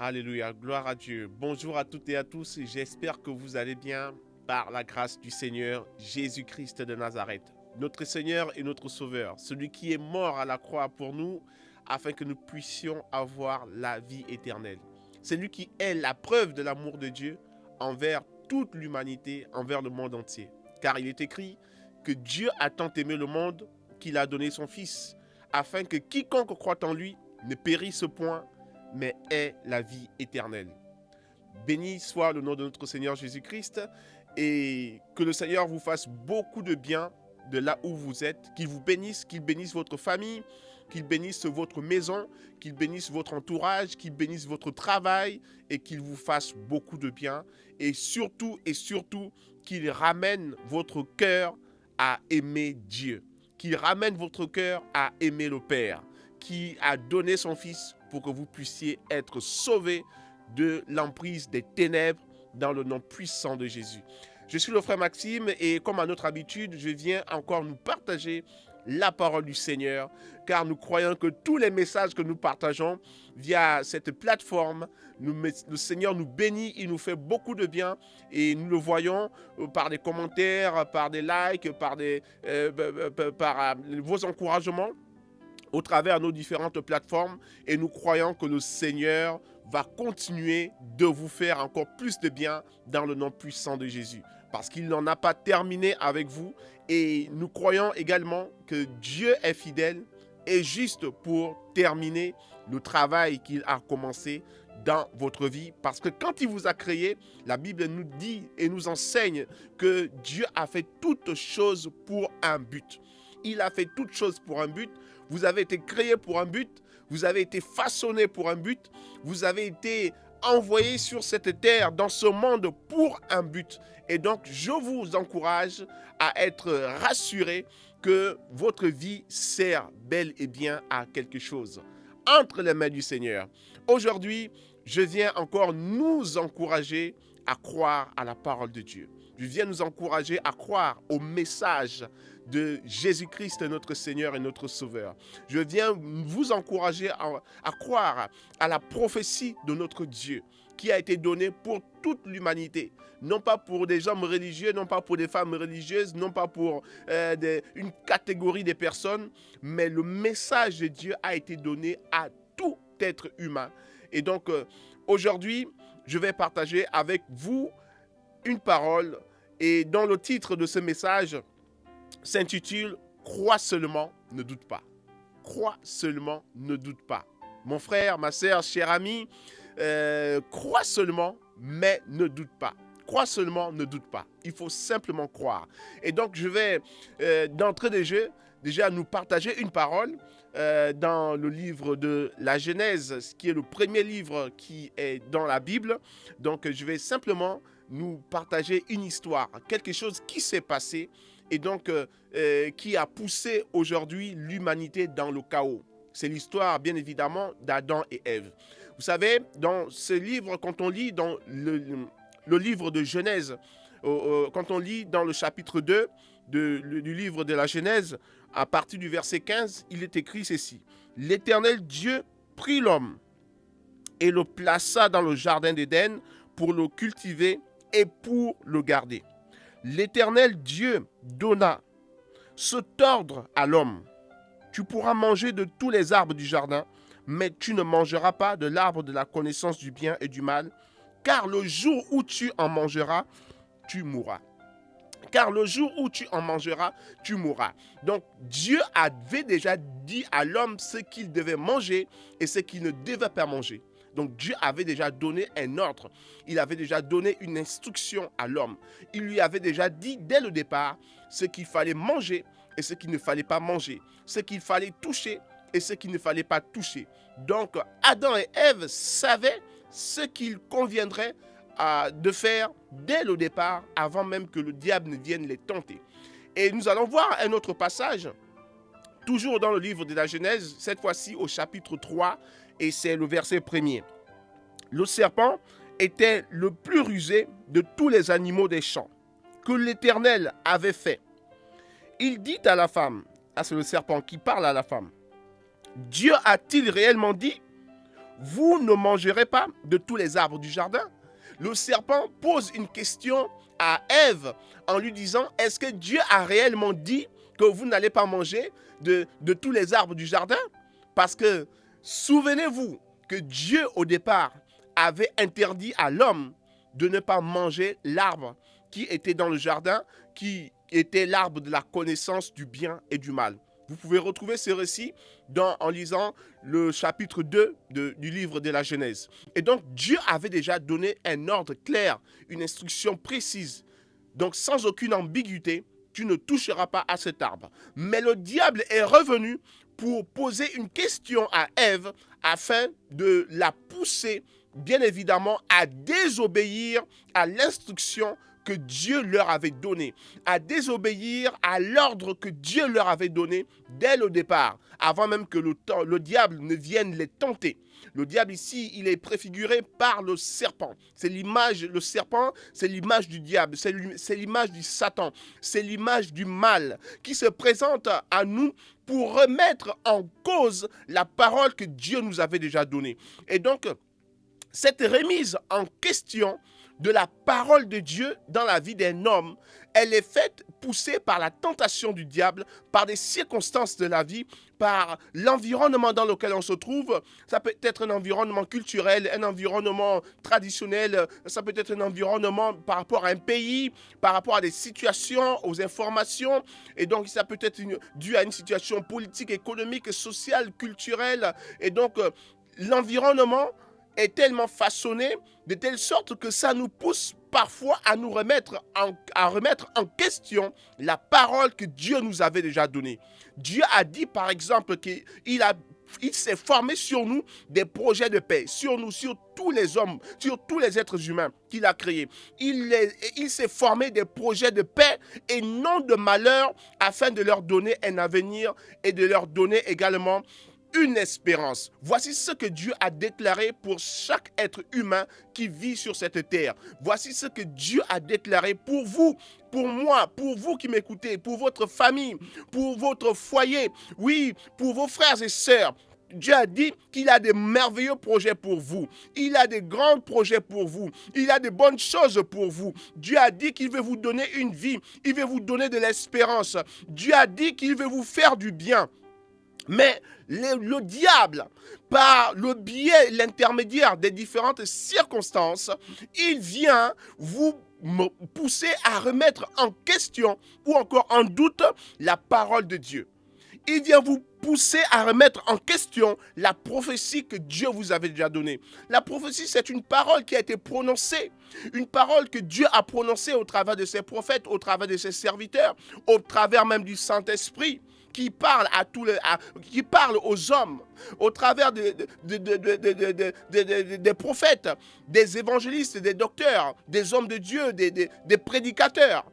Alléluia, gloire à Dieu. Bonjour à toutes et à tous, j'espère que vous allez bien par la grâce du Seigneur Jésus-Christ de Nazareth. Notre Seigneur et notre Sauveur, celui qui est mort à la croix pour nous, afin que nous puissions avoir la vie éternelle. C'est lui qui est la preuve de l'amour de Dieu envers toute l'humanité, envers le monde entier. Car il est écrit que Dieu a tant aimé le monde qu'il a donné son Fils, afin que quiconque croit en lui ne périsse point, mais ait la vie éternelle. Béni soit le nom de notre Seigneur Jésus-Christ et que le Seigneur vous fasse beaucoup de bien de là où vous êtes, qu'il bénisse votre famille, qu'il bénisse votre maison, qu'il bénisse votre entourage, qu'il bénisse votre travail et qu'il vous fasse beaucoup de bien et surtout qu'il ramène votre cœur à aimer Dieu, qu'il ramène votre cœur à aimer le Père, qui a donné son Fils pour que vous puissiez être sauvés de l'emprise des ténèbres dans le nom puissant de Jésus. Je suis le frère Maxime et comme à notre habitude, je viens encore nous partager la parole du Seigneur, car nous croyons que tous les messages que nous partageons via cette plateforme, le Seigneur nous bénit, il nous fait beaucoup de bien et nous le voyons par des commentaires, par des likes, par vos encouragements au travers de nos différentes plateformes et nous croyons que le Seigneur va continuer de vous faire encore plus de bien dans le nom puissant de Jésus. Parce qu'il n'en a pas terminé avec vous et nous croyons également que Dieu est fidèle et juste pour terminer le travail qu'il a commencé dans votre vie. Parce que quand il vous a créé, la Bible nous dit et nous enseigne que Dieu a fait toutes choses pour un but. Il a fait toutes choses pour un but. Vous avez été créé pour un but. Vous avez été façonné pour un but. Vous avez été envoyé sur cette terre, dans ce monde, pour un but. Et donc, je vous encourage à être rassuré que votre vie sert bel et bien à quelque chose entre les mains du Seigneur. Aujourd'hui, je viens encore nous encourager à croire à la parole de Dieu. Je viens nous encourager à croire au message de Jésus-Christ, notre Seigneur et notre Sauveur. Je viens vous encourager à croire à la prophétie de notre Dieu qui a été donnée pour toute l'humanité. Non pas pour des hommes religieux, non pas pour des femmes religieuses, non pas pour une catégorie de personnes, mais le message de Dieu a été donné à tout être humain. Et donc, aujourd'hui, je vais partager avec vous une parole et dont le titre de ce message s'intitule « Crois seulement, ne doute pas ». Crois seulement, ne doute pas. Mon frère, ma sœur, cher ami, crois seulement, mais ne doute pas. Crois seulement, ne doute pas. Il faut simplement croire. Et donc, je vais, d'entrée de jeu, déjà nous partager une parole dans le livre de la Genèse, qui est le premier livre qui est dans la Bible. Donc, je vais simplement nous partager une histoire, quelque chose qui s'est passé et donc qui a poussé aujourd'hui l'humanité dans le chaos. C'est l'histoire, bien évidemment, d'Adam et Ève. Vous savez, dans ce livre, quand on lit dans le livre de Genèse, quand on lit dans le chapitre 2 du livre de la Genèse, à partir du verset 15, il est écrit ceci. « L'Éternel Dieu prit l'homme et le plaça dans le jardin d'Éden pour le cultiver et pour le garder. L'Éternel Dieu donna cet ordre à l'homme. Tu pourras manger de tous les arbres du jardin, mais tu ne mangeras pas de l'arbre de la connaissance du bien et du mal, car le jour où tu en mangeras, tu mourras. » Car le jour où tu en mangeras, tu mourras. Donc, Dieu avait déjà dit à l'homme ce qu'il devait manger et ce qu'il ne devait pas manger. Donc, Dieu avait déjà donné un ordre. Il avait déjà donné une instruction à l'homme. Il lui avait déjà dit dès le départ ce qu'il fallait manger et ce qu'il ne fallait pas manger. Ce qu'il fallait toucher et ce qu'il ne fallait pas toucher. Donc, Adam et Ève savaient ce qu'il conviendrait de faire dès le départ, avant même que le diable ne vienne les tenter. Et nous allons voir un autre passage, toujours dans le livre de la Genèse, cette fois-ci au chapitre 3, et c'est le verset 1er. Le serpent était le plus rusé de tous les animaux des champs que l'Éternel avait fait. Il dit à la femme, c'est le serpent qui parle à la femme, « Dieu a-t-il réellement dit, vous ne mangerez pas de tous les arbres du jardin. Le serpent pose une question à Ève en lui disant, est-ce que Dieu a réellement dit que vous n'allez pas manger de tous les arbres du jardin? Parce que souvenez-vous que Dieu au départ avait interdit à l'homme de ne pas manger l'arbre qui était dans le jardin, qui était l'arbre de la connaissance du bien et du mal. Vous pouvez retrouver ce récit en lisant le chapitre 2 du livre de la Genèse. Et donc, Dieu avait déjà donné un ordre clair, une instruction précise. Donc, sans aucune ambiguïté, tu ne toucheras pas à cet arbre. Mais le diable est revenu pour poser une question à Ève afin de la pousser, bien évidemment, à désobéir à l'instruction que Dieu leur avait donné, à désobéir à l'ordre que Dieu leur avait donné dès le départ, avant même que le diable ne vienne les tenter. Le diable ici, il est préfiguré par le serpent. C'est l'image, le serpent, c'est l'image du diable, c'est l'image du Satan, c'est l'image du mal qui se présente à nous pour remettre en cause la parole que Dieu nous avait déjà donnée. Et donc, cette remise en question de la parole de Dieu dans la vie d'un homme, elle est faite, poussée par la tentation du diable, par des circonstances de la vie, par l'environnement dans lequel on se trouve. Ça peut être un environnement culturel, un environnement traditionnel, ça peut être un environnement par rapport à un pays, par rapport à des situations, aux informations, et donc ça peut être dû à une situation politique, économique, sociale, culturelle, et donc l'environnement est tellement façonné de telle sorte que ça nous pousse parfois à nous remettre en question la parole que Dieu nous avait déjà donnée. Dieu a dit par exemple qu'il s'est formé sur nous des projets de paix, sur nous, sur tous les hommes, sur tous les êtres humains qu'il a créés. Il s'est formé des projets de paix et non de malheur afin de leur donner un avenir et de leur donner également une espérance. Voici ce que Dieu a déclaré pour chaque être humain qui vit sur cette terre. Voici ce que Dieu a déclaré pour vous, pour moi, pour vous qui m'écoutez, pour votre famille, pour votre foyer, oui, pour vos frères et sœurs. Dieu a dit qu'il a des merveilleux projets pour vous. Il a des grands projets pour vous. Il a de bonnes choses pour vous. Dieu a dit qu'il veut vous donner une vie. Il veut vous donner de l'espérance. Dieu a dit qu'il veut vous faire du bien. Mais le diable, par le biais, l'intermédiaire des différentes circonstances, il vient vous pousser à remettre en question ou encore en doute la parole de Dieu. Il vient vous pousser à remettre en question la prophétie que Dieu vous avait déjà donnée. La prophétie, c'est une parole qui a été prononcée, une parole que Dieu a prononcée au travers de ses prophètes, au travers de ses serviteurs, au travers même du Saint-Esprit, qui parle qui parle aux hommes au travers des prophètes, des évangélistes, des docteurs, des hommes de Dieu, des prédicateurs.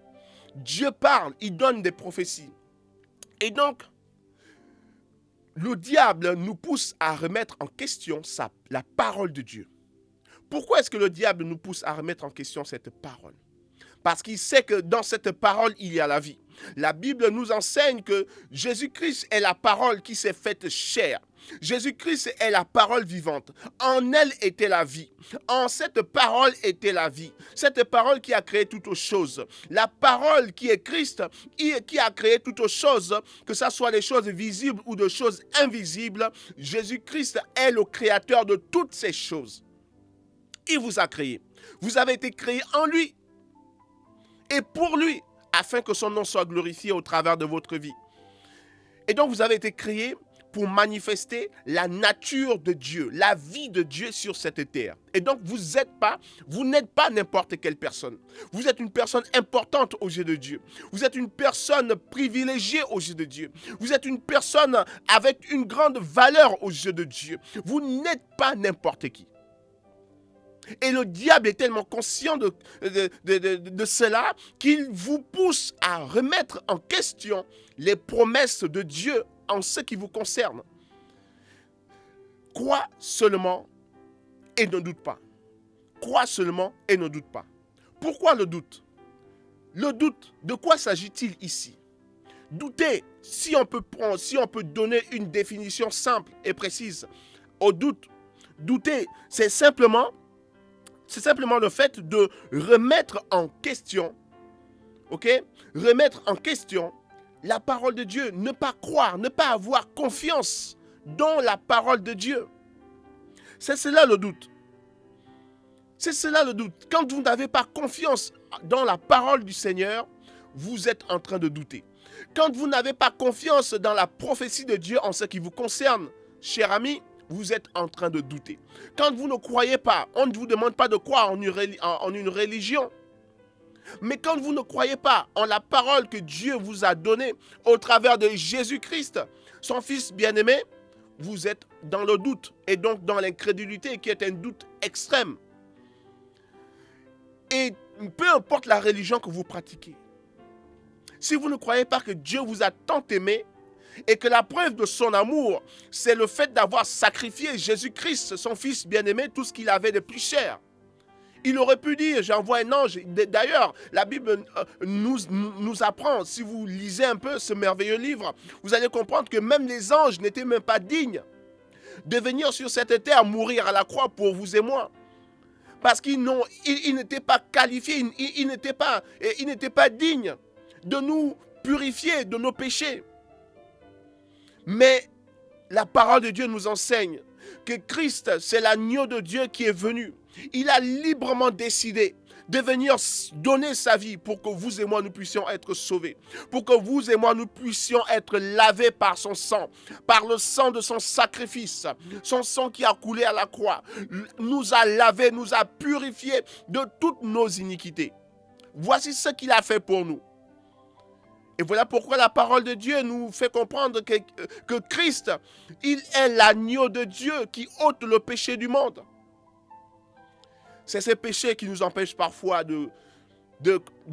Dieu parle, il donne des prophéties. Et donc, le diable nous pousse à remettre en question la parole de Dieu. Pourquoi est-ce que le diable nous pousse à remettre en question cette parole? Parce qu'il sait que dans cette parole, il y a la vie. La Bible nous enseigne que Jésus-Christ est la parole qui s'est faite chair. Jésus-Christ est la parole vivante. En elle était la vie. En cette parole était la vie. Cette parole qui a créé toutes choses. La parole qui est Christ, qui a créé toutes choses, que ce soit des choses visibles ou des choses invisibles. Jésus-Christ est le créateur de toutes ces choses. Il vous a créé. Vous avez été créé en lui et pour lui, afin que son nom soit glorifié au travers de votre vie. Et donc, vous avez été créé pour manifester la nature de Dieu, la vie de Dieu sur cette terre. Et donc, vous n'êtes pas n'importe quelle personne. Vous êtes une personne importante aux yeux de Dieu. Vous êtes une personne privilégiée aux yeux de Dieu. Vous êtes une personne avec une grande valeur aux yeux de Dieu. Vous n'êtes pas n'importe qui. Et le diable est tellement conscient de cela qu'il vous pousse à remettre en question les promesses de Dieu en ce qui vous concerne. Crois seulement et ne doute pas. Crois seulement et ne doute pas. Pourquoi le doute? Le doute, de quoi s'agit-il ici? Douter, si on peut donner une définition simple et précise au doute, Douter, c'est simplement le fait de remettre en question, ok? Remettre en question la parole de Dieu, ne pas croire, ne pas avoir confiance dans la parole de Dieu. C'est cela le doute. C'est cela le doute. Quand vous n'avez pas confiance dans la parole du Seigneur, vous êtes en train de douter. Quand vous n'avez pas confiance dans la prophétie de Dieu en ce qui vous concerne, cher ami, vous êtes en train de douter. Quand vous ne croyez pas, on ne vous demande pas de croire en une religion. Mais quand vous ne croyez pas en la parole que Dieu vous a donnée au travers de Jésus-Christ, son Fils bien-aimé, vous êtes dans le doute et donc dans l'incrédulité qui est un doute extrême. Et peu importe la religion que vous pratiquez, si vous ne croyez pas que Dieu vous a tant aimé et que la preuve de son amour, c'est le fait d'avoir sacrifié Jésus-Christ, son Fils bien-aimé, tout ce qu'il avait de plus cher. Il aurait pu dire, j'envoie un ange. D'ailleurs, la Bible nous apprend, si vous lisez un peu ce merveilleux livre, vous allez comprendre que même les anges n'étaient même pas dignes de venir sur cette terre mourir à la croix pour vous et moi. Parce qu'ils n'étaient pas qualifiés, ils n'étaient pas dignes de nous purifier de nos péchés. Mais la parole de Dieu nous enseigne que Christ, c'est l'agneau de Dieu qui est venu. Il a librement décidé de venir donner sa vie pour que vous et moi nous puissions être sauvés, pour que vous et moi nous puissions être lavés par son sang, par le sang de son sacrifice, son sang qui a coulé à la croix, nous a lavés, nous a purifiés de toutes nos iniquités. Voici ce qu'il a fait pour nous. Et voilà pourquoi la parole de Dieu nous fait comprendre que Christ, il est l'agneau de Dieu qui ôte le péché du monde. C'est ces péchés qui nous empêchent parfois de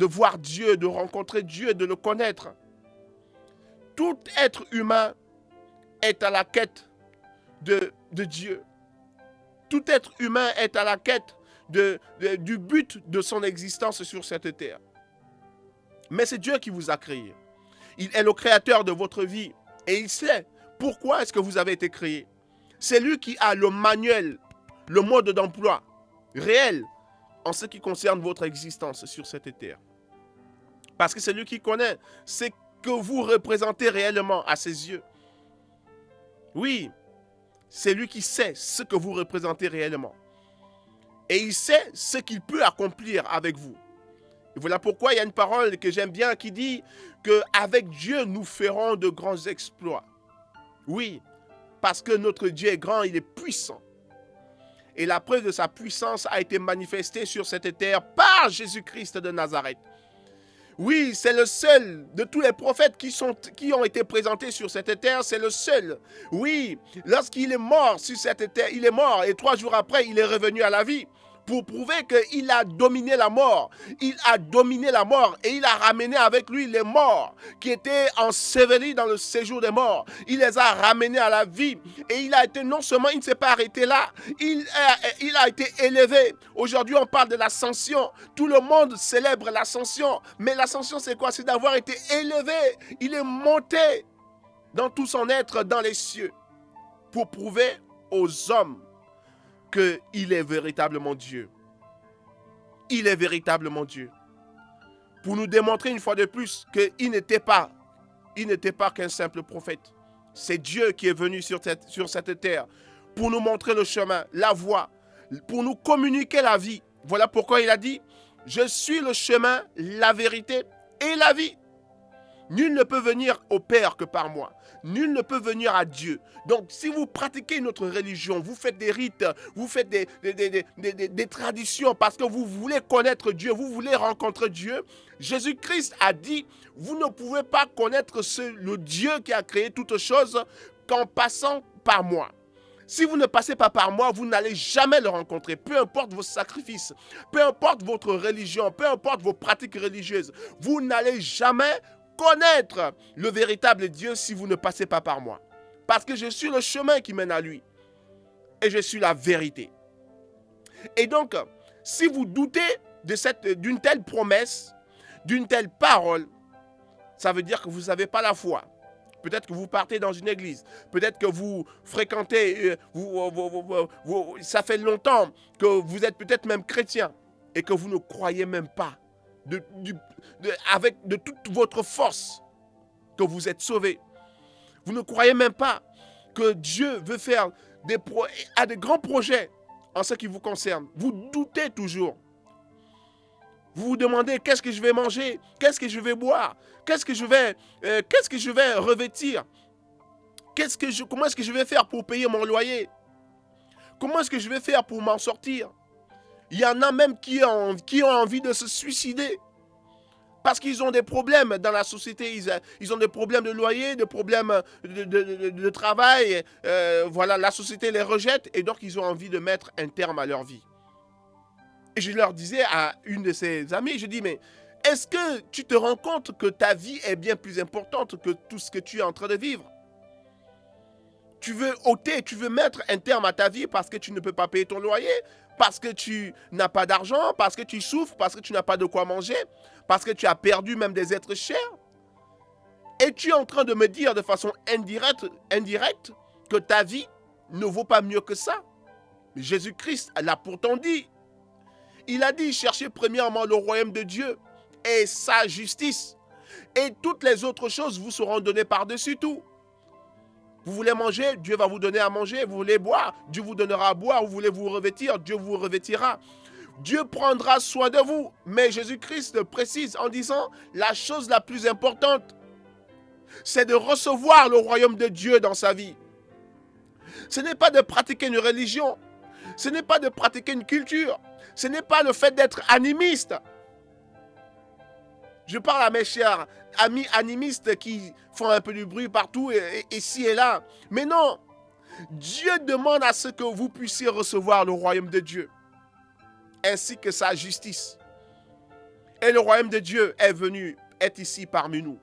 voir Dieu, de rencontrer Dieu, de le connaître. Tout être humain est à la quête de Dieu. Tout être humain est à la quête du but de son existence sur cette terre. Mais c'est Dieu qui vous a créé. Il est le créateur de votre vie et il sait pourquoi est-ce que vous avez été créé. C'est lui qui a le manuel, le mode d'emploi réel en ce qui concerne votre existence sur cette terre. Parce que c'est lui qui connaît ce que vous représentez réellement à ses yeux. Oui, c'est lui qui sait ce que vous représentez réellement. Et il sait ce qu'il peut accomplir avec vous. Et voilà pourquoi il y a une parole que j'aime bien qui dit qu'avec Dieu, nous ferons de grands exploits. Oui, parce que notre Dieu est grand, il est puissant. Et la preuve de sa puissance a été manifestée sur cette terre par Jésus-Christ de Nazareth. Oui, c'est le seul de tous les prophètes qui ont été présentés sur cette terre, c'est le seul. Oui, lorsqu'il est mort sur cette terre, il est mort et 3 jours après, il est revenu à la vie pour prouver qu'il a dominé la mort. Il a dominé la mort et il a ramené avec lui les morts qui étaient ensevelis dans le séjour des morts. Il les a ramenés à la vie et il a été, non seulement il ne s'est pas arrêté là, il a été élevé. Aujourd'hui, on parle de l'ascension. Tout le monde célèbre l'ascension. Mais l'ascension, c'est quoi? C'est d'avoir été élevé. Il est monté dans tout son être dans les cieux pour prouver aux hommes qu'il est véritablement Dieu. Il est véritablement Dieu. Pour nous démontrer une fois de plus qu'il n'était pas qu'un simple prophète. C'est Dieu qui est venu sur cette terre pour nous montrer le chemin, la voie, pour nous communiquer la vie. Voilà pourquoi il a dit, je suis le chemin, la vérité et la vie. Nul ne peut venir au Père que par moi. Nul ne peut venir à Dieu. Donc, si vous pratiquez notre religion, vous faites des rites, vous faites des traditions parce que vous voulez connaître Dieu, vous voulez rencontrer Dieu, Jésus-Christ a dit, vous ne pouvez pas connaître le Dieu qui a créé toutes choses qu'en passant par moi. Si vous ne passez pas par moi, vous n'allez jamais le rencontrer. Peu importe vos sacrifices, peu importe votre religion, peu importe vos pratiques religieuses, vous n'allez jamais connaître le véritable Dieu si vous ne passez pas par moi. Parce que je suis le chemin qui mène à lui. Et je suis la vérité. Et donc, si vous doutez d'une telle promesse, d'une telle parole, ça veut dire que vous n'avez pas la foi. Peut-être que vous partez dans une église. Peut-être que vous fréquentez, ça fait longtemps que vous êtes peut-être même chrétien et que vous ne croyez même pas avec de toute votre force que vous êtes sauvé. Vous ne croyez même pas que Dieu veut faire a de grands projets en ce qui vous concerne. Vous doutez toujours. Vous vous demandez qu'est-ce que je vais manger, qu'est-ce que je vais boire, qu'est-ce que je vais revêtir, comment est-ce que je vais faire pour payer mon loyer, comment est-ce que je vais faire pour m'en sortir. Il y en a même qui ont envie de se suicider parce qu'ils ont des problèmes dans la société, ils ont des problèmes de loyer, des problèmes de travail, voilà, la société les rejette et donc ils ont envie de mettre un terme à leur vie. Et je leur disais à une de ses amies, je dis, mais est-ce que tu te rends compte que ta vie est bien plus importante que tout ce que tu es en train de vivre? Tu veux ôter, tu veux mettre un terme à ta vie parce que tu ne peux pas payer ton loyer, parce que tu n'as pas d'argent, parce que tu souffres, parce que tu n'as pas de quoi manger, parce que tu as perdu même des êtres chers. Et tu es en train de me dire de façon indirecte que ta vie ne vaut pas mieux que ça. Jésus-Christ l'a pourtant dit. Il a dit, cherchez premièrement le royaume de Dieu et sa justice. Et toutes les autres choses vous seront données par-dessus tout. Vous voulez manger, Dieu va vous donner à manger. Vous voulez boire, Dieu vous donnera à boire. Vous voulez vous revêtir, Dieu vous revêtira. Dieu prendra soin de vous. Mais Jésus-Christ précise en disant, la chose la plus importante, c'est de recevoir le royaume de Dieu dans sa vie. Ce n'est pas de pratiquer une religion. Ce n'est pas de pratiquer une culture. Ce n'est pas le fait d'être animiste. Je parle à mes chers amis animistes qui font un peu du bruit partout, ici et là. Mais non, Dieu demande à ce que vous puissiez recevoir le royaume de Dieu, ainsi que sa justice. Et le royaume de Dieu est ici parmi nous.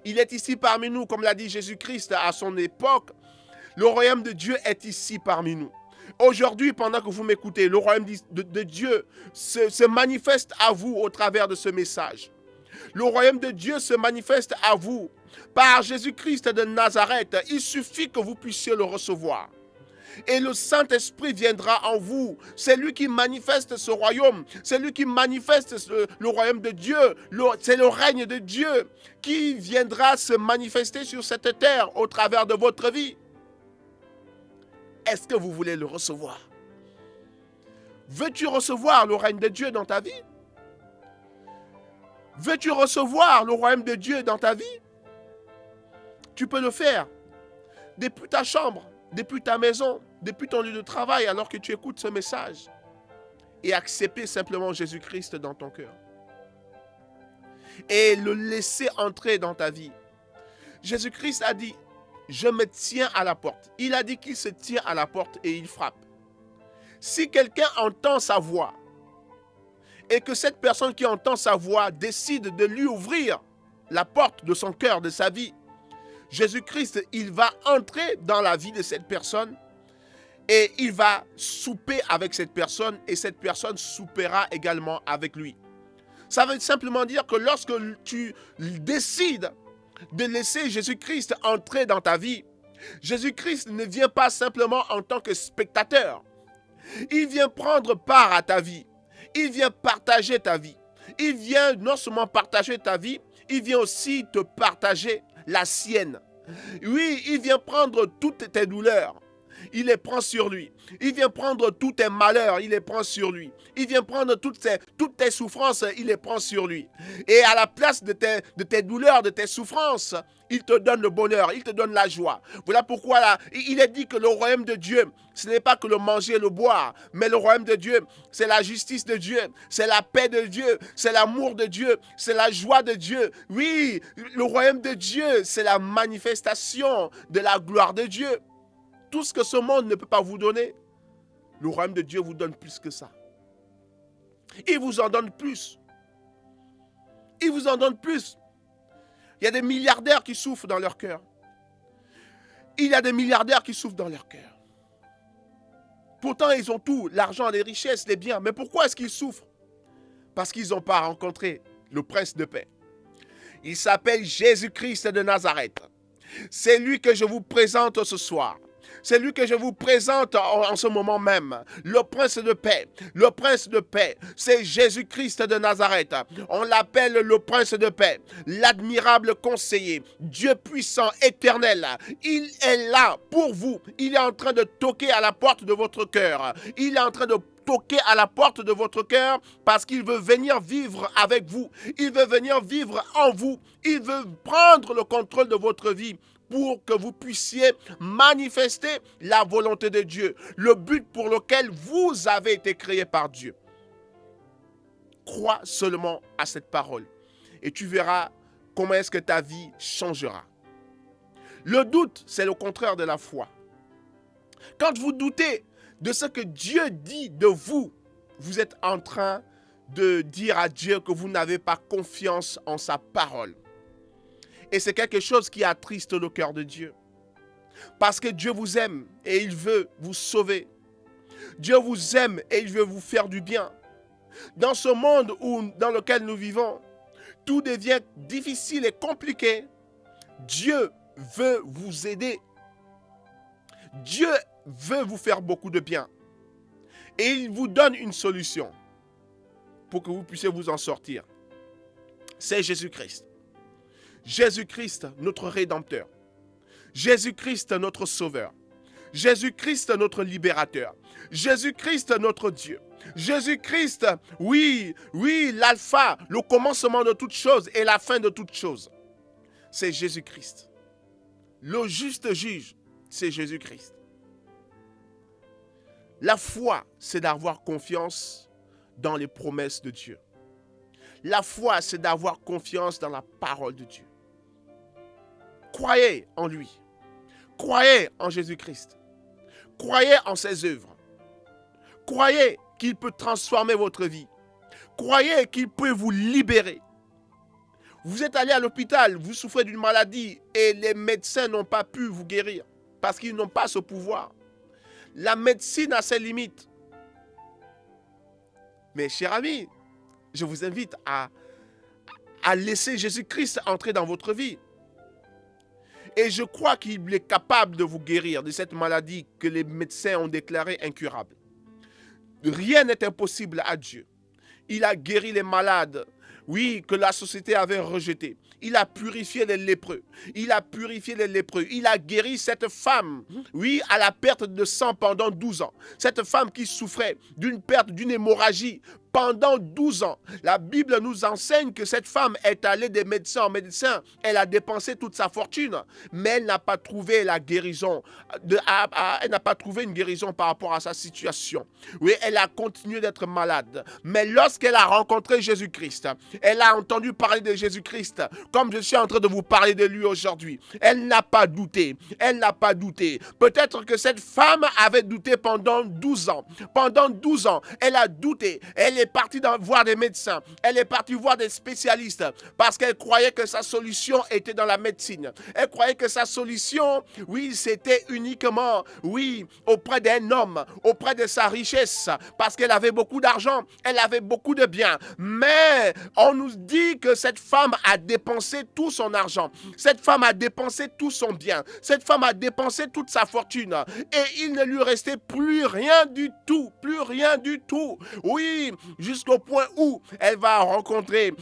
Il est ici parmi nous, comme l'a dit Jésus-Christ à son époque. Le royaume de Dieu est ici parmi nous. Aujourd'hui, pendant que vous m'écoutez, le royaume de Dieu se manifeste à vous au travers de ce message. Le royaume de Dieu se manifeste à vous par Jésus-Christ de Nazareth. Il suffit que vous puissiez le recevoir. Et le Saint-Esprit viendra en vous. C'est lui qui manifeste ce royaume. C'est lui qui manifeste le royaume de Dieu. C'est le règne de Dieu qui viendra se manifester sur cette terre au travers de votre vie. Est-ce que vous voulez le recevoir? Veux-tu recevoir le règne de Dieu dans ta vie? Veux-tu recevoir le royaume de Dieu dans ta vie? Tu peux le faire depuis ta chambre, depuis ta maison, depuis ton lieu de travail, alors que tu écoutes ce message. Et accepter simplement Jésus-Christ dans ton cœur. Et le laisser entrer dans ta vie. Jésus-Christ a dit, je me tiens à la porte. Il a dit qu'il se tient à la porte et il frappe. Si quelqu'un entend sa voix et que cette personne qui entend sa voix décide de lui ouvrir la porte de son cœur, de sa vie, Jésus-Christ, il va entrer dans la vie de cette personne et il va souper avec cette personne et cette personne soupera également avec lui. Ça veut simplement dire que lorsque tu décides de laisser Jésus-Christ entrer dans ta vie, Jésus-Christ ne vient pas simplement en tant que spectateur. Il vient prendre part à ta vie. Il vient partager ta vie. Il vient non seulement partager ta vie, il vient aussi te partager la sienne. Oui, il vient prendre toutes tes douleurs. Il les prend sur lui. Il vient prendre tous tes malheurs, il les prend sur lui. Il vient prendre toutes tes souffrances, il les prend sur lui. Et à la place de tes douleurs, de tes souffrances, il te donne le bonheur, il te donne la joie. Voilà pourquoi là, il est dit que le royaume de Dieu, ce n'est pas que le manger et le boire, mais le royaume de Dieu, c'est la justice de Dieu, c'est la paix de Dieu, c'est l'amour de Dieu, c'est la joie de Dieu. Oui, le royaume de Dieu, c'est la manifestation de la gloire de Dieu. Tout ce que ce monde ne peut pas vous donner, le royaume de Dieu vous donne plus que ça. Il vous en donne plus. Il vous en donne plus. Il y a des milliardaires qui souffrent dans leur cœur. Il y a des milliardaires qui souffrent dans leur cœur. Pourtant, ils ont tout, l'argent, les richesses, les biens. Mais pourquoi est-ce qu'ils souffrent? Parce qu'ils n'ont pas rencontré le prince de paix. Il s'appelle Jésus-Christ de Nazareth. C'est lui que je vous présente ce soir. C'est lui que je vous présente en ce moment même. Le prince de paix. Le prince de paix. C'est Jésus-Christ de Nazareth. On l'appelle le prince de paix. L'admirable conseiller. Dieu puissant, éternel. Il est là pour vous. Il est en train de toquer à la porte de votre cœur. Il est en train de toquer à la porte de votre cœur parce qu'il veut venir vivre avec vous. Il veut venir vivre en vous. Il veut prendre le contrôle de votre vie pour que vous puissiez manifester la volonté de Dieu, le but pour lequel vous avez été créé par Dieu. Crois seulement à cette parole et tu verras comment est-ce que ta vie changera. Le doute, c'est le contraire de la foi. Quand vous doutez de ce que Dieu dit de vous, vous êtes en train de dire à Dieu que vous n'avez pas confiance en sa parole. Et c'est quelque chose qui attriste le cœur de Dieu. Parce que Dieu vous aime et il veut vous sauver. Dieu vous aime et il veut vous faire du bien. Dans ce monde dans lequel nous vivons, tout devient difficile et compliqué. Dieu veut vous aider. Dieu veut vous faire beaucoup de bien. Et il vous donne une solution pour que vous puissiez vous en sortir. C'est Jésus-Christ. Jésus-Christ, notre Rédempteur. Jésus-Christ, notre Sauveur. Jésus-Christ, notre Libérateur. Jésus-Christ, notre Dieu. Jésus-Christ, oui, l'alpha, le commencement de toutes choses et la fin de toutes choses. C'est Jésus-Christ. Le juste juge, c'est Jésus-Christ. La foi, c'est d'avoir confiance dans les promesses de Dieu. La foi, c'est d'avoir confiance dans la parole de Dieu. Croyez en lui. Croyez en Jésus-Christ. Croyez en ses œuvres. Croyez qu'il peut transformer votre vie. Croyez qu'il peut vous libérer. Vous êtes allé à l'hôpital, vous souffrez d'une maladie et les médecins n'ont pas pu vous guérir parce qu'ils n'ont pas ce pouvoir. La médecine a ses limites. Mais chers amis, je vous invite à laisser Jésus-Christ entrer dans votre vie. Et je crois qu'il est capable de vous guérir de cette maladie que les médecins ont déclarée incurable. Rien n'est impossible à Dieu. Il a guéri les malades, oui, que la société avait rejetés. Il a purifié les lépreux. Il a purifié les lépreux. Il a guéri cette femme, oui, à la perte de sang pendant 12 ans. Cette femme qui souffrait d'une perte, d'une hémorragie pendant 12 ans. La Bible nous enseigne que cette femme est allée des médecins en médecin. Elle a dépensé toute sa fortune, mais elle n'a pas trouvé la guérison. Elle n'a pas trouvé une guérison par rapport à sa situation. Oui, elle a continué d'être malade. Mais lorsqu'elle a rencontré Jésus-Christ, elle a entendu parler de Jésus-Christ, comme je suis en train de vous parler de lui aujourd'hui. Elle n'a pas douté. Elle n'a pas douté. Peut-être que cette femme avait douté pendant 12 ans. Pendant 12 ans, elle a douté. Elle est partie voir des médecins. Elle est partie voir des spécialistes parce qu'elle croyait que sa solution était dans la médecine. Elle croyait que sa solution, oui, c'était uniquement, oui, auprès d'un homme, auprès de sa richesse, parce qu'elle avait beaucoup d'argent, elle avait beaucoup de biens. Mais on nous dit que cette femme a dépensé tout son argent. Cette femme a dépensé tout son bien. Cette femme a dépensé toute sa fortune. Et il ne lui restait plus rien du tout. Plus rien du tout. Oui, jusqu'au point où elle va rencontrer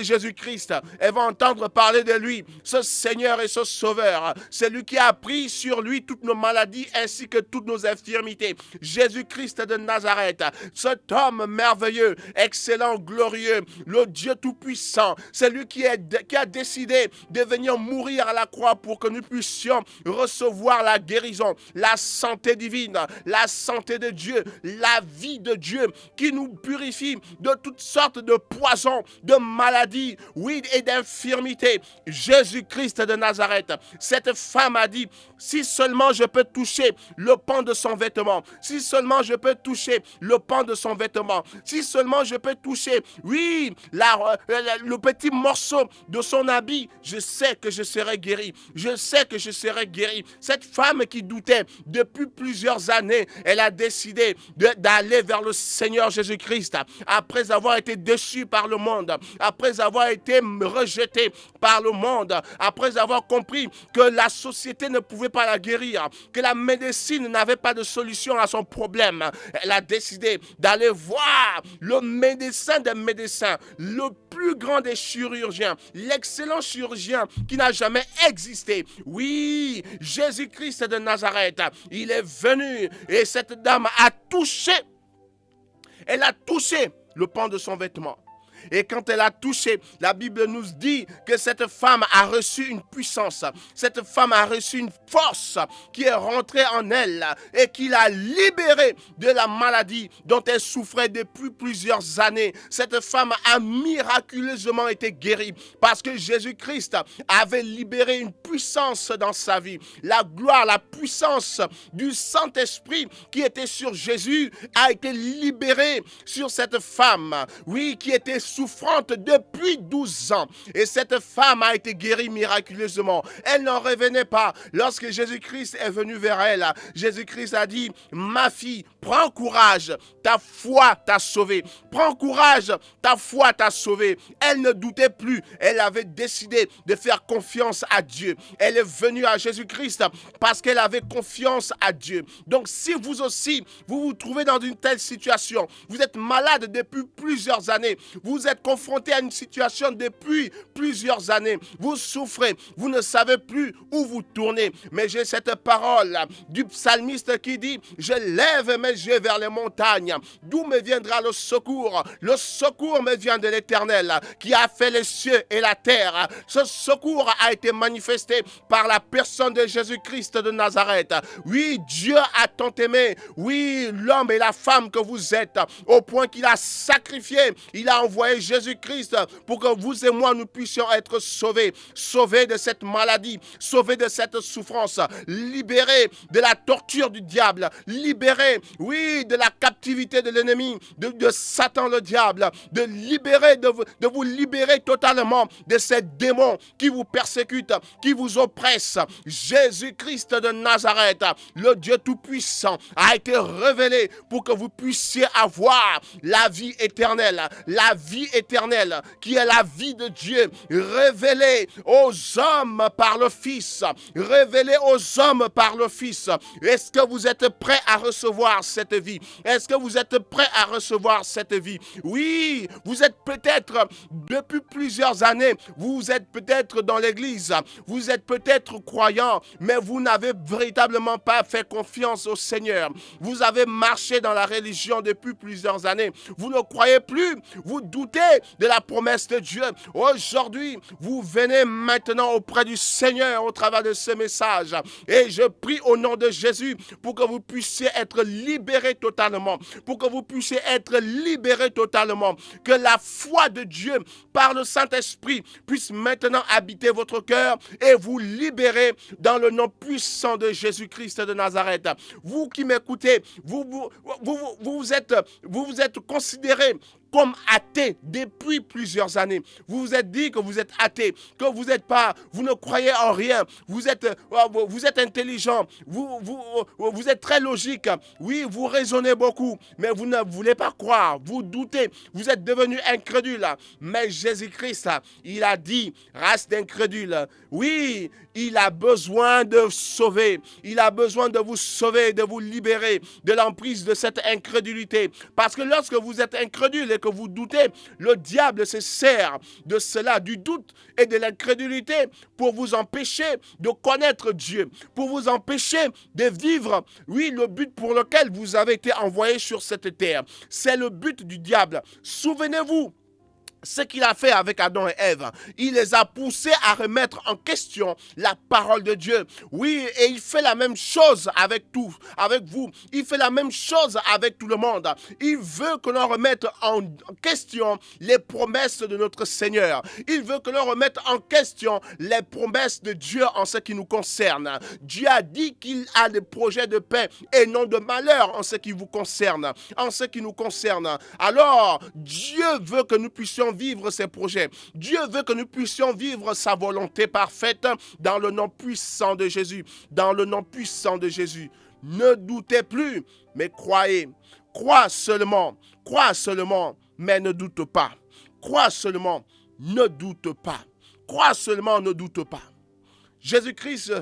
Jésus-Christ. Elle va entendre parler de lui, ce Seigneur et ce Sauveur. C'est lui qui a pris sur lui toutes nos maladies ainsi que toutes nos infirmités. Jésus-Christ de Nazareth, cet homme merveilleux, excellent, glorieux, le Dieu tout-puissant. C'est lui qui a décidé de venir mourir à la croix pour que nous puissions recevoir la guérison, la santé divine, la santé de Dieu, la vie de Dieu qui nous purifie de toutes sortes de poisons, de maladies, oui, et d'infirmités. Jésus-Christ de Nazareth, cette femme a dit, si seulement je peux toucher le pan de son vêtement, si seulement je peux toucher le pan de son vêtement, si seulement je peux toucher, oui, le petit morceau de son habit, je sais que je serai guéri. Je sais que je serai guéri. Cette femme qui doutait depuis plusieurs années, elle a décidé d'aller vers le Seigneur Jésus-Christ. Jésus-Christ, après avoir été déçu par le monde, après avoir été rejeté par le monde, après avoir compris que la société ne pouvait pas la guérir, que la médecine n'avait pas de solution à son problème, elle a décidé d'aller voir le médecin des médecins, le plus grand des chirurgiens, l'excellent chirurgien qui n'a jamais existé. Oui, Jésus-Christ de Nazareth, il est venu et cette dame a touché, elle a touché le pan de son vêtement. Et quand elle a touché, la Bible nous dit que cette femme a reçu une puissance. Cette femme a reçu une force qui est rentrée en elle et qui l'a libérée de la maladie dont elle souffrait depuis plusieurs années. Cette femme a miraculeusement été guérie parce que Jésus-Christ avait libéré une puissance dans sa vie. La gloire, la puissance du Saint-Esprit qui était sur Jésus a été libérée sur cette femme. Oui, qui était souffrante depuis 12 ans. Et cette femme a été guérie miraculeusement. Elle n'en revenait pas. Lorsque Jésus-Christ est venu vers elle, Jésus-Christ a dit, ma fille, prends courage, ta foi t'a sauvée. Prends courage, ta foi t'a sauvée. Elle ne doutait plus. Elle avait décidé de faire confiance à Dieu. Elle est venue à Jésus-Christ parce qu'elle avait confiance à Dieu. Donc si vous aussi, vous vous trouvez dans une telle situation, vous êtes malade depuis plusieurs années, vous êtes confronté à une situation depuis plusieurs années, vous souffrez, vous ne savez plus où vous tourner, mais j'ai cette parole du psalmiste qui dit, je lève mes yeux vers les montagnes, d'où me viendra le secours me vient de l'Éternel, qui a fait les cieux et la terre. Ce secours a été manifesté par la personne de Jésus-Christ de Nazareth. Oui, Dieu a tant aimé, oui, l'homme et la femme que vous êtes, au point qu'il a sacrifié, il a envoyé Jésus-Christ pour que vous et moi nous puissions être sauvés, sauvés de cette maladie, sauvés de cette souffrance, libérés de la torture du diable, libérés, oui, de la captivité de l'ennemi, de Satan le diable, de vous libérer totalement de ces démons qui vous persécutent, qui vous oppressent. Jésus-Christ de Nazareth, le Dieu Tout-Puissant, a été révélé pour que vous puissiez avoir la vie éternelle, qui est la vie de Dieu, révélée aux hommes par le Fils, révélée aux hommes par le Fils. Est-ce que vous êtes prêts à recevoir cette vie? Est-ce que vous êtes prêts à recevoir cette vie? Oui, vous êtes peut-être depuis plusieurs années, vous êtes peut-être dans l'église, vous êtes peut-être croyant, mais vous n'avez véritablement pas fait confiance au Seigneur. Vous avez marché dans la religion depuis plusieurs années. Vous ne croyez plus, vous doutez de la promesse de Dieu. Aujourd'hui, vous venez maintenant auprès du Seigneur au travers de ce message. Et je prie au nom de Jésus pour que vous puissiez être libérés totalement. Pour que vous puissiez être libérés totalement. Que la foi de Dieu par le Saint-Esprit puisse maintenant habiter votre cœur et vous libérer dans le nom puissant de Jésus-Christ de Nazareth. Vous qui m'écoutez, vous vous êtes considérés comme athée depuis plusieurs années. Vous vous êtes dit que vous êtes athée, que vous ne croyez en rien, vous êtes intelligent, vous êtes très logique, oui, vous raisonnez beaucoup, mais vous ne voulez pas croire, vous doutez, vous êtes devenu incrédule. Mais Jésus-Christ, il a dit, race d'incrédules, oui, il a besoin de sauver, il a besoin de vous sauver, de vous libérer de l'emprise de cette incrédulité. Parce que lorsque vous êtes incrédule et que vous doutez, le diable se sert de cela, du doute et de l'incrédulité pour vous empêcher de connaître Dieu, pour vous empêcher de vivre, oui, le but pour lequel vous avez été envoyé sur cette terre. C'est le but du diable. Souvenez-vous ce qu'il a fait avec Adam et Ève. Il les a poussés à remettre en question la parole de Dieu. Oui, et il fait la même chose avec vous. Il fait la même chose avec tout le monde. Il veut que l'on remette en question les promesses de notre Seigneur. Il veut que l'on remette en question les promesses de Dieu en ce qui nous concerne. Dieu a dit qu'il a des projets de paix et non de malheur en ce qui vous concerne, en ce qui nous concerne. Alors, Dieu veut que nous puissions vivre ses projets. Dieu veut que nous puissions vivre sa volonté parfaite dans le nom puissant de Jésus. Dans le nom puissant de Jésus. Ne doutez plus, mais croyez. Crois seulement, mais ne doute pas. Crois seulement, ne doute pas. Crois seulement, ne doute pas. Jésus-Christ,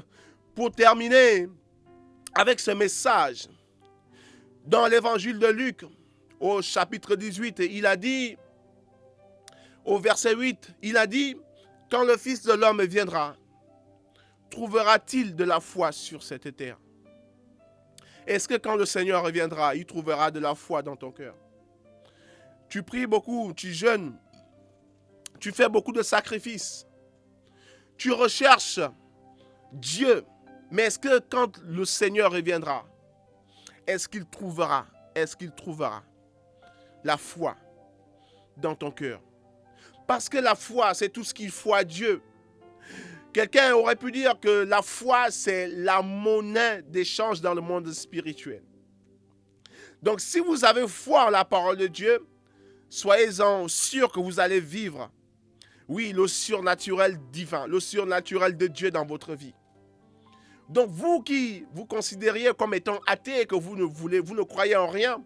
pour terminer avec ce message, dans l'évangile de Luc, au chapitre 18, il a dit, au verset 8, il a dit, « Quand le Fils de l'homme viendra, trouvera-t-il de la foi sur cette terre ?» Est-ce que quand le Seigneur reviendra, il trouvera de la foi dans ton cœur? Tu pries beaucoup, tu jeûnes, tu fais beaucoup de sacrifices, tu recherches Dieu, mais est-ce que quand le Seigneur reviendra, est-ce qu'il trouvera la foi dans ton cœur? Parce que la foi, c'est tout ce qu'il faut à Dieu. Quelqu'un aurait pu dire que la foi, c'est la monnaie d'échange dans le monde spirituel. Donc, si vous avez foi en la parole de Dieu, soyez-en sûrs que vous allez vivre, oui, le surnaturel divin, le surnaturel de Dieu dans votre vie. Donc, vous qui vous considériez comme étant athée et que vous ne croyez en rien,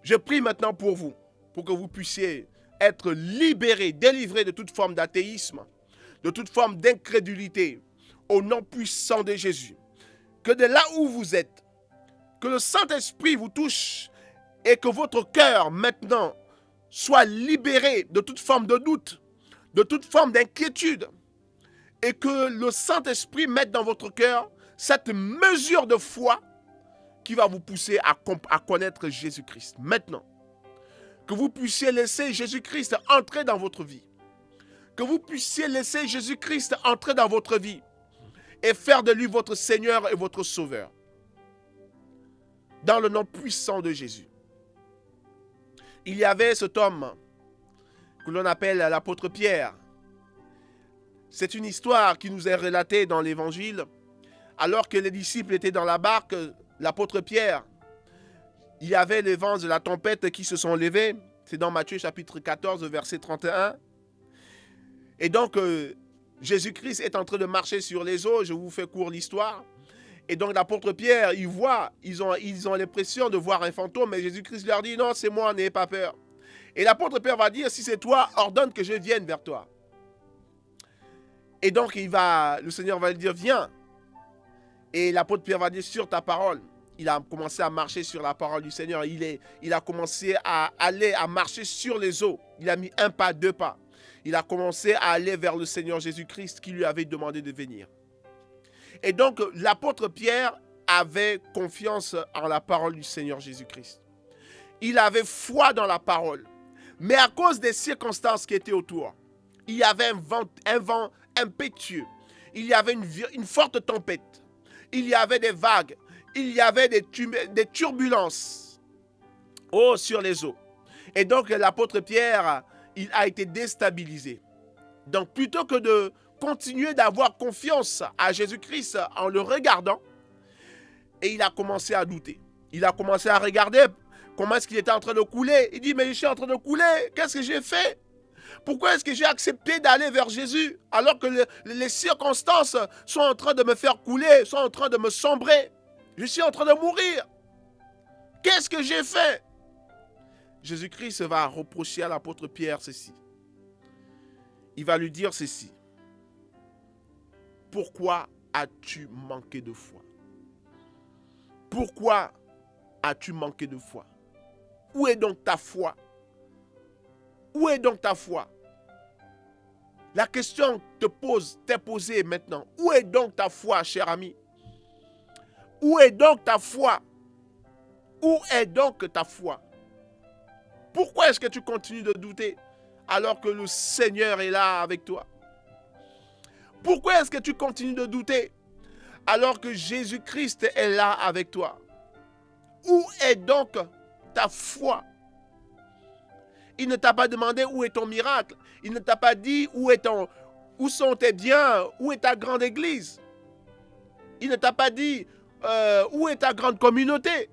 je prie maintenant pour vous, pour que vous puissiez être libérés, délivrés de toute forme d'athéisme, de toute forme d'incrédulité, au nom puissant de Jésus. Que de là où vous êtes, que le Saint-Esprit vous touche et que votre cœur maintenant soit libéré de toute forme de doute, de toute forme d'inquiétude, et que le Saint-Esprit mette dans votre cœur cette mesure de foi qui va vous pousser à connaître Jésus-Christ. Maintenant, que vous puissiez laisser Jésus-Christ entrer dans votre vie. Que vous puissiez laisser Jésus-Christ entrer dans votre vie et faire de lui votre Seigneur et votre Sauveur. Dans le nom puissant de Jésus. Il y avait cet homme que l'on appelle l'apôtre Pierre. C'est une histoire qui nous est relatée dans l'Évangile. Alors que les disciples étaient dans la barque, l'apôtre Pierre, il y avait les vents de la tempête qui se sont levés. C'est dans Matthieu chapitre 14, verset 31. Et donc, Jésus-Christ est en train de marcher sur les eaux. Je vous fais court l'histoire. Et donc, l'apôtre Pierre, ils ont l'impression de voir un fantôme. Mais Jésus-Christ leur dit, non, c'est moi, n'ayez pas peur. Et l'apôtre Pierre va dire, si c'est toi, ordonne que je vienne vers toi. Et donc, le Seigneur va lui dire, viens. Et l'apôtre Pierre va dire, sur ta parole. Il a commencé à marcher sur la parole du Seigneur. Il a commencé à marcher sur les eaux. Il a mis un pas, deux pas. Il a commencé à aller vers le Seigneur Jésus-Christ qui lui avait demandé de venir. Et donc, l'apôtre Pierre avait confiance en la parole du Seigneur Jésus-Christ. Il avait foi dans la parole. Mais à cause des circonstances qui étaient autour, il y avait un vent impétueux. Il y avait une forte tempête. Il y avait des vagues. Il y avait des turbulences sur les eaux. Et donc, l'apôtre Pierre, il a été déstabilisé. Donc, plutôt que de continuer d'avoir confiance à Jésus-Christ en le regardant, et il a commencé à douter. Il a commencé à regarder comment est-ce qu'il était en train de couler. Il dit, mais je suis en train de couler, qu'est-ce que j'ai fait? Pourquoi est-ce que j'ai accepté d'aller vers Jésus alors que les circonstances sont en train de me faire couler, sont en train de me sombrer? Je suis en train de mourir. Qu'est-ce que j'ai fait? Jésus-Christ va reprocher à l'apôtre Pierre ceci. Il va lui dire ceci. Pourquoi as-tu manqué de foi? Pourquoi as-tu manqué de foi? Où est donc ta foi? Où est donc ta foi? La question t'est posée maintenant. Où est donc ta foi, cher ami? Où est donc ta foi? Où est donc ta foi? Pourquoi est-ce que tu continues de douter alors que le Seigneur est là avec toi? Pourquoi est-ce que tu continues de douter alors que Jésus-Christ est là avec toi? Où est donc ta foi? Il ne t'a pas demandé où est ton miracle. Il ne t'a pas dit où sont tes biens, où est ta grande église. Il ne t'a pas dit où est ta grande communauté.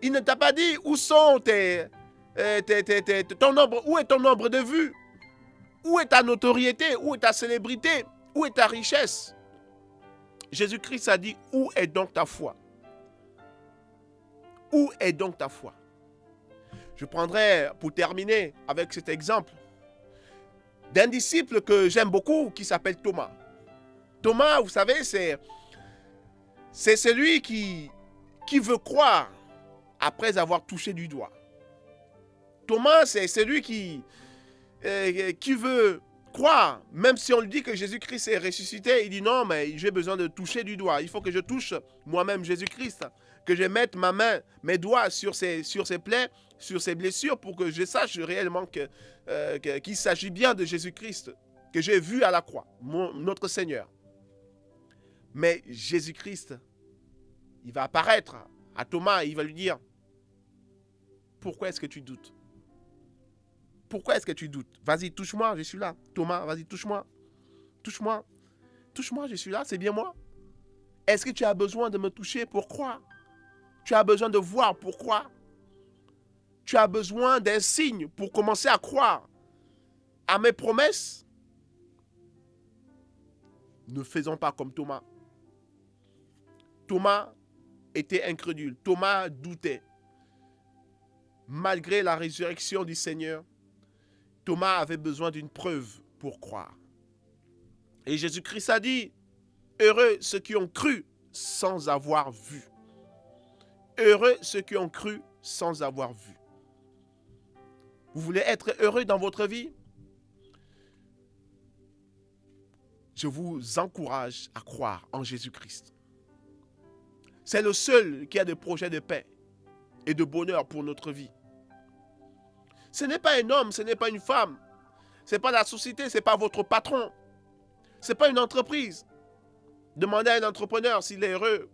Il ne t'a pas dit où sont ton nombre, où est ton nombre de vues. Où est ta notoriété, où est ta célébrité, où est ta richesse. Jésus-Christ a dit, où est donc ta foi? Où est donc ta foi? Je prendrai pour terminer avec cet exemple d'un disciple que j'aime beaucoup qui s'appelle Thomas. Thomas, vous savez, c'est celui qui veut croire après avoir touché du doigt. Thomas, c'est celui qui veut croire, même si on lui dit que Jésus-Christ est ressuscité, il dit non, mais j'ai besoin de toucher du doigt. Il faut que je touche moi-même Jésus-Christ, que je mette ma main, mes doigts sur ses plaies, sur ses blessures, pour que je sache réellement qu'il s'agit bien de Jésus-Christ, que j'ai vu à la croix, notre Seigneur. Mais Jésus-Christ, il va apparaître à Thomas et il va lui dire, pourquoi est-ce que tu doutes? Pourquoi est-ce que tu doutes? Vas-y, touche-moi, je suis là. Thomas, vas-y, touche-moi. Touche-moi. Touche-moi, je suis là, c'est bien moi. Est-ce que tu as besoin de me toucher pour croire? Tu as besoin de voir pour croire? Tu as besoin d'un signe pour commencer à croire à mes promesses? Ne faisons pas comme Thomas. Thomas était incrédule. Thomas doutait. Malgré la résurrection du Seigneur, Thomas avait besoin d'une preuve pour croire. Et Jésus-Christ a dit, heureux ceux qui ont cru sans avoir vu. Heureux ceux qui ont cru sans avoir vu. Vous voulez être heureux dans votre vie? Je vous encourage à croire en Jésus-Christ. C'est le seul qui a des projets de paix et de bonheur pour notre vie. Ce n'est pas un homme, ce n'est pas une femme. Ce n'est pas la société, ce n'est pas votre patron. Ce n'est pas une entreprise. Demandez à un entrepreneur s'il est heureux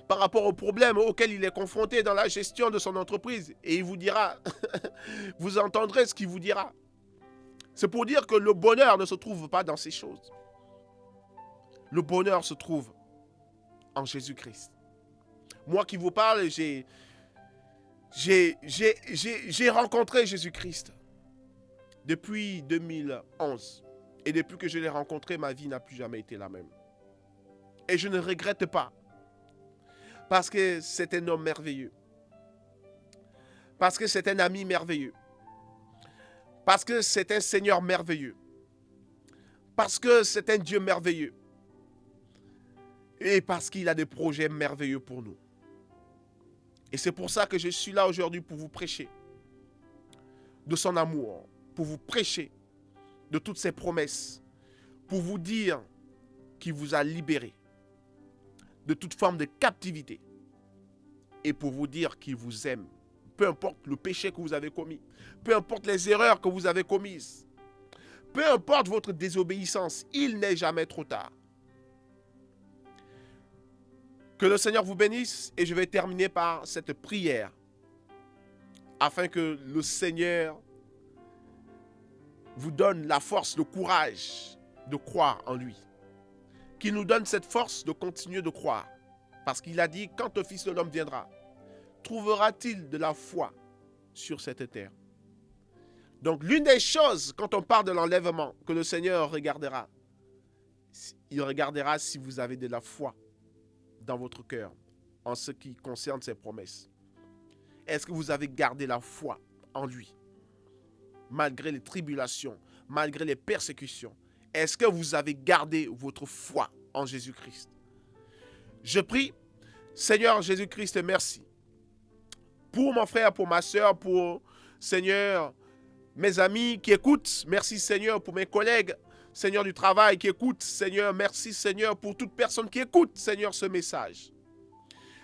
par rapport aux problèmes auxquels il est confronté dans la gestion de son entreprise. Et il vous dira, vous entendrez ce qu'il vous dira. C'est pour dire que le bonheur ne se trouve pas dans ces choses. Le bonheur se trouve en Jésus-Christ. Moi qui vous parle, j'ai rencontré Jésus-Christ depuis 2011. Et depuis que je l'ai rencontré, ma vie n'a plus jamais été la même. Et je ne regrette pas. Parce que c'est un homme merveilleux. Parce que c'est un ami merveilleux. Parce que c'est un Seigneur merveilleux. Parce que c'est un Dieu merveilleux. Et parce qu'il a des projets merveilleux pour nous. Et c'est pour ça que je suis là aujourd'hui pour vous prêcher de son amour, pour vous prêcher de toutes ses promesses, pour vous dire qu'il vous a libéré de toute forme de captivité et pour vous dire qu'il vous aime. Peu importe le péché que vous avez commis, peu importe les erreurs que vous avez commises, peu importe votre désobéissance, il n'est jamais trop tard. Que le Seigneur vous bénisse et je vais terminer par cette prière afin que le Seigneur vous donne la force, le courage de croire en lui. Qu'il nous donne cette force de continuer de croire. Parce qu'il a dit, quand le Fils de l'homme viendra, trouvera-t-il de la foi sur cette terre? Donc l'une des choses, quand on parle de l'enlèvement, que le Seigneur regardera, il regardera si vous avez de la foi dans votre cœur en ce qui concerne ses promesses. Est-ce que vous avez gardé la foi en lui? Malgré les tribulations, malgré les persécutions, est-ce que vous avez gardé votre foi en Jésus-Christ? Je prie, Seigneur Jésus-Christ, merci. Pour mon frère, pour ma soeur, pour, Seigneur, mes amis qui écoutent, merci Seigneur pour mes collègues, Seigneur du travail qui écoutent, Seigneur, merci Seigneur pour toute personne qui écoute, Seigneur, ce message.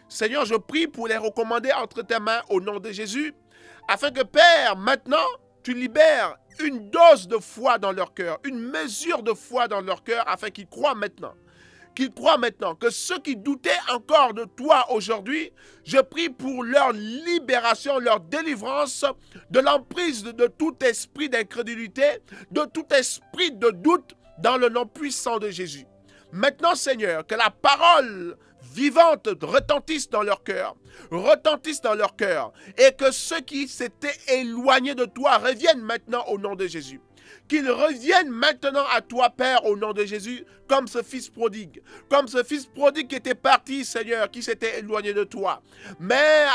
Seigneur, je prie pour les recommander entre tes mains au nom de Jésus, afin que Père, maintenant, tu libères une dose de foi dans leur cœur, une mesure de foi dans leur cœur, afin qu'ils croient maintenant. Qu'ils croient maintenant que ceux qui doutaient encore de toi aujourd'hui, je prie pour leur libération, leur délivrance de l'emprise de tout esprit d'incrédulité, de tout esprit de doute dans le nom puissant de Jésus. Maintenant, Seigneur, que la parole vivante retentisse dans leur cœur, et que ceux qui s'étaient éloignés de toi reviennent maintenant au nom de Jésus. Qu'ils reviennent maintenant à toi, Père, au nom de Jésus, comme ce fils prodigue qui était parti, Seigneur, qui s'était éloigné de toi. Mais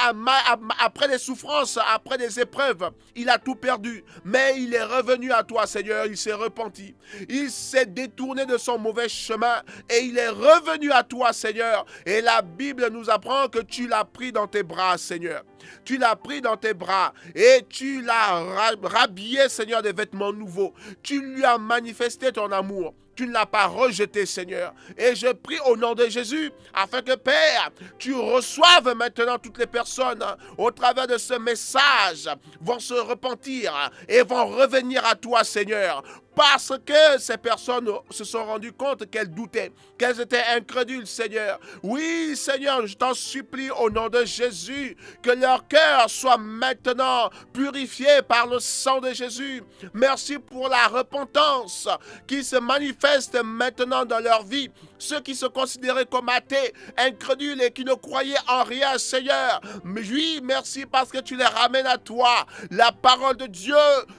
après des souffrances, après des épreuves, il a tout perdu. Mais il est revenu à toi, Seigneur, il s'est repenti. Il s'est détourné de son mauvais chemin et il est revenu à toi, Seigneur. Et la Bible nous apprend que tu l'as pris dans tes bras, Seigneur. Tu l'as pris dans tes bras et tu l'as rhabillé, Seigneur, des vêtements nouveaux. Tu lui as manifesté ton amour. Tu ne l'as pas rejeté, Seigneur. Et je prie au nom de Jésus, afin que, Père, tu reçoives maintenant toutes les personnes au travers de ce message, vont se repentir et vont revenir à toi, Seigneur. Parce que ces personnes se sont rendues compte qu'elles doutaient, qu'elles étaient incrédules, Seigneur. Oui, Seigneur, je t'en supplie au nom de Jésus, que leur cœur soit maintenant purifié par le sang de Jésus. Merci pour la repentance qui se manifeste maintenant dans leur vie. Ceux qui se considéraient comme athées, incrédules et qui ne croyaient en rien, Seigneur. Oui, merci parce que tu les ramènes à toi. La parole de Dieu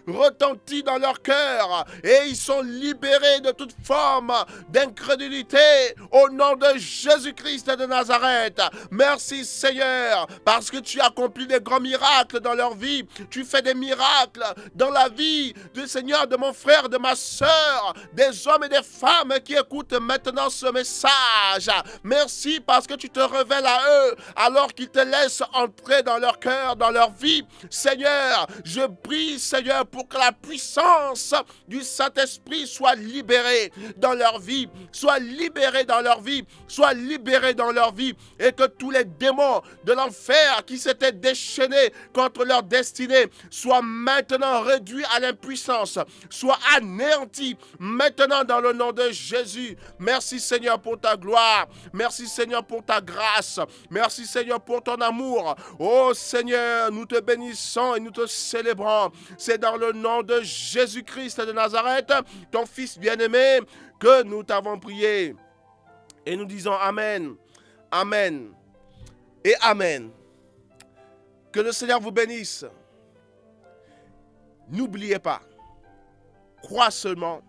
retentit dans leur cœur et ils sont libérés de toute forme d'incrédulité au nom de Jésus-Christ de Nazareth. Merci, Seigneur, parce que tu accomplis des grands miracles dans leur vie. Tu fais des miracles dans la vie du Seigneur, de mon frère, de ma soeur, des hommes et des femmes qui écoutent maintenant ce message. Merci parce que tu te révèles à eux alors qu'ils te laissent entrer dans leur cœur, dans leur vie. Seigneur, je prie, Seigneur, pour que la puissance du Saint-Esprit soit libérée dans leur vie, soit libérée dans leur vie, soit libérée dans leur vie, et que tous les démons de l'enfer qui s'étaient déchaînés contre leur destinée soient maintenant réduits à l'impuissance, soient anéantis maintenant dans le nom de Jésus. Merci, Seigneur, pour ta gloire. Merci, Seigneur, pour ta grâce. Merci, Seigneur, pour ton amour. Oh, Seigneur, nous te bénissons et nous te célébrons. C'est dans le nom de Jésus-Christ de Nazareth, ton Fils bien-aimé, que nous t'avons prié. Et nous disons Amen, Amen et Amen. Que le Seigneur vous bénisse. N'oubliez pas, crois seulement,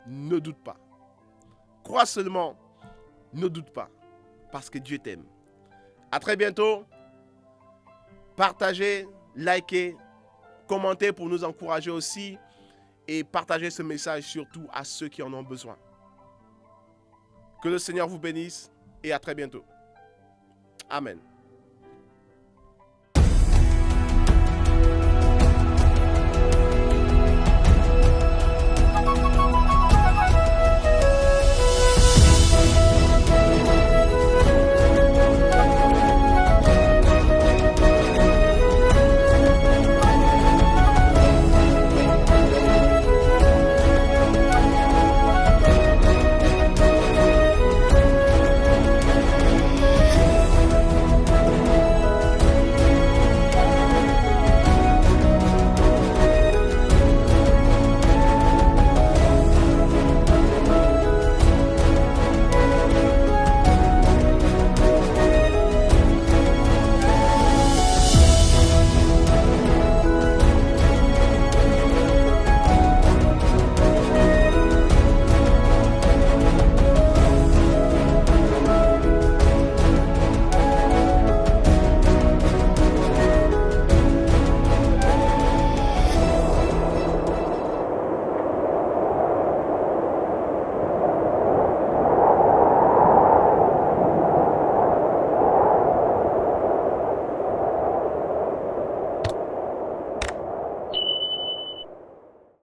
ne doute pas. Crois seulement, ne doute pas, parce que Dieu t'aime. À très bientôt. Partagez, likez, commentez pour nous encourager aussi et partagez ce message surtout à ceux qui en ont besoin. Que le Seigneur vous bénisse et à très bientôt. Amen.